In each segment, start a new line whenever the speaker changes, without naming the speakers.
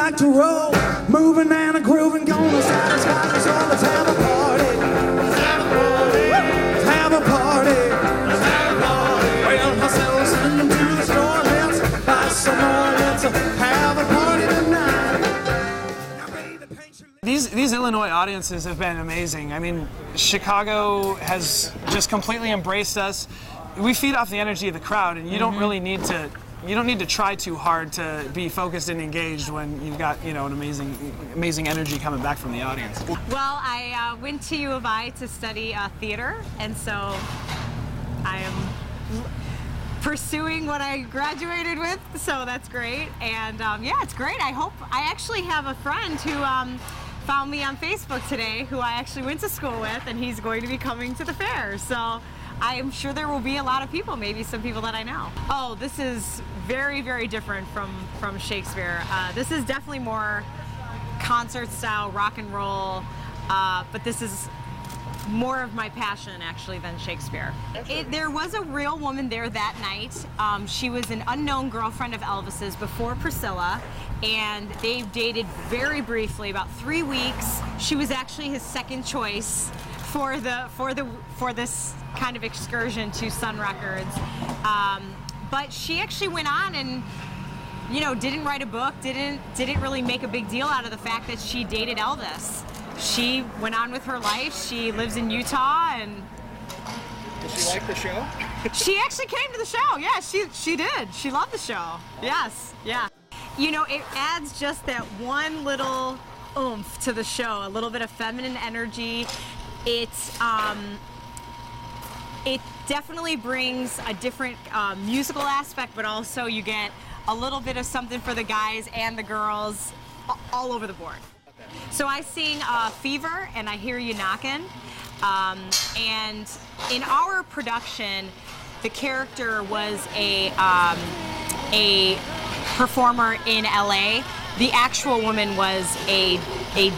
like to roll, moving and a grooving, gonna satisfy us all. Let's have a party. Let's have a party. Let's have a party. Let's have a party. Well, myself send them to the store. Let's buy some more. Let's have a party tonight. Now, baby, paint your lips.
These Illinois audiences have been amazing. I mean, Chicago has just completely embraced us. We feed off the energy of the crowd, and you don't really need to. You don't need to try too hard to be focused and engaged when you've got, you know, an amazing energy coming back from the audience.
Well, I went to U of I to study theater, and so I am pursuing what I graduated with, so that's great. And yeah, it's great. I actually have a friend who found me on Facebook today, who I actually went to school with, and he's going to be coming to the fair. So I am sure there will be a lot of people, maybe some people that I know. Oh, this is very, very different from Shakespeare. This is definitely more concert style, rock and roll, but this is more of my passion actually than Shakespeare. There was a real woman there that night. She was an unknown girlfriend of Elvis's before Priscilla, and they dated very briefly, about 3 weeks. She was actually his second choice for this kind of excursion to Sun Records, but she actually went on and, you know, didn't write a book, didn't really make a big deal out of the fact that she dated Elvis. She went on with her life. She lives in Utah, and
did she like the show?
She actually came to the show. Yeah, she did. She loved the show. Yes, yeah. You know, it adds just that one little oomph to the show, a little bit of feminine energy. It definitely brings a different musical aspect, but also you get a little bit of something for the guys and the girls all over the board. Okay. So I sing Fever and I Hear You Knockin', and in our production, the character was a performer in LA. The actual woman was a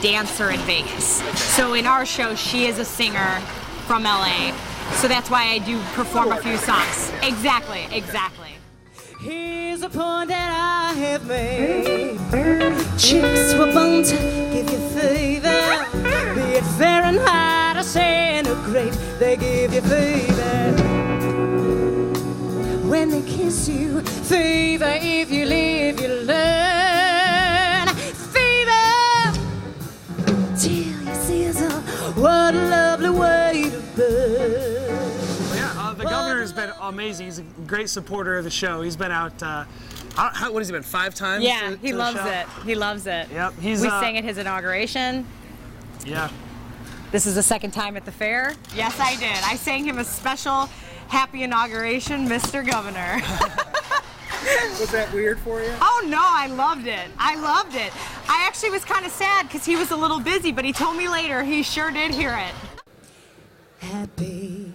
dancer in Vegas. So in our show, she is a singer from LA. So that's why I do perform a few songs. Exactly.
Here's a point that I have made. Chicks were born to give you fever. Be it Fahrenheit or centigrade, they give you fever. When they kiss you, fever. If you live, you learn. Fever till you sizzle. What a lovely way to burn.
The governor has been amazing. He's a great supporter of the show. He's been out, what has he been, 5 times?
Yeah,
to
he
the
loves
show?
it. He loves it.
Yep.
We sang at his inauguration.
Yeah.
This is the second time at the fair. Yes, I did. I sang him a special happy inauguration, Mr. Governor.
Was that weird for you?
Oh no, I loved it. I actually was kind of sad because he was a little busy, but he told me later he sure did hear it.
Happy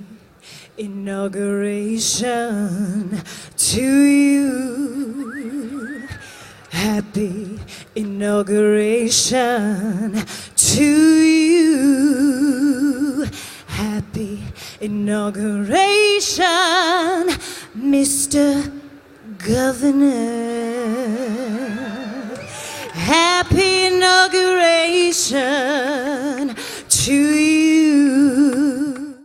inauguration to you. Happy inauguration to you. Happy inauguration, Mr. Governor. Happy inauguration to you.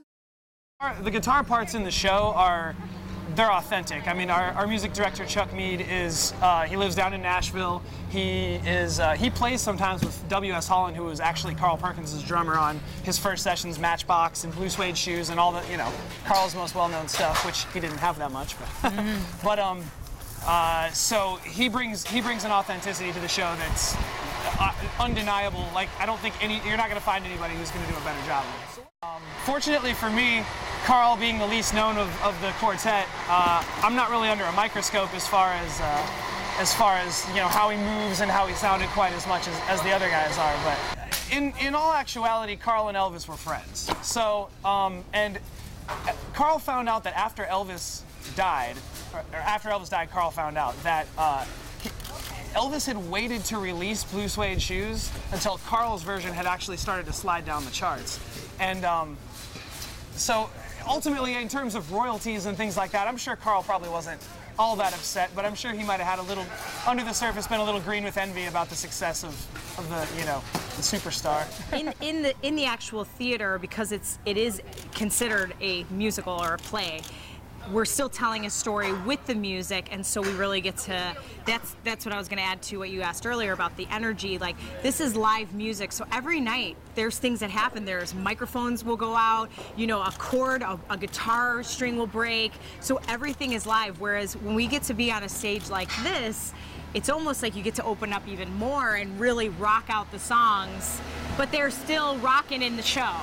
The guitar parts in the show they're authentic. I mean, our music director Chuck Mead he lives down in Nashville. He plays sometimes with W.S. Holland, who was actually Carl Perkins' drummer on his first sessions, Matchbox and Blue Suede Shoes and all the, you know, Carl's most well-known stuff, which he didn't have that much, but so he brings an authenticity to the show that's undeniable. Like, I don't think you're not going to find anybody who's going to do a better job of it. Fortunately for me, Carl being the least known of the quartet, I'm not really under a microscope as far as you know, how he moves and how he sounded quite as much as the other guys are. But in all actuality, Carl and Elvis were friends. So and Carl found out that after Elvis died, Carl found out that Elvis had waited to release Blue Suede Shoes until Carl's version had actually started to slide down the charts. And so ultimately, in terms of royalties and things like that, I'm sure Carl probably wasn't all that upset, but I'm sure he might have had a little, under the surface, been a little green with envy about the success of the, you know, the superstar.
in the actual theater, because it is considered a musical or a play, we're still telling a story with the music, and so we really get to, that's what I was going to add to what you asked earlier about the energy. Like, this is live music, so every night there's things that happen. There's microphones will go out, you know, a chord, a guitar string will break, so everything is live. Whereas when we get to be on a stage like this, it's almost like you get to open up even more and really rock out the songs, but they're still rocking in the show.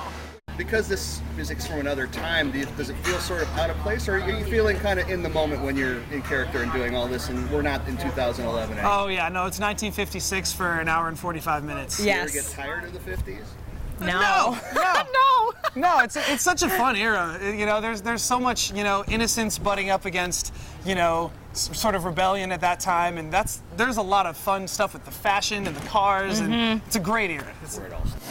Because this music's from another time, does it feel sort of out of place, or are you feeling kind of in the moment when you're in character and doing all this, and we're not in 2011 anymore?
Oh yeah, no, it's 1956 for an hour and 45 minutes.
Yes.
Do you ever get tired of the 50s?
No.
No, it's such a fun era. You know, there's so much, you know, innocence butting up against, you know, sort of rebellion at that time, and there's a lot of fun stuff with the fashion and the cars, and it's a great era.
Where it all started.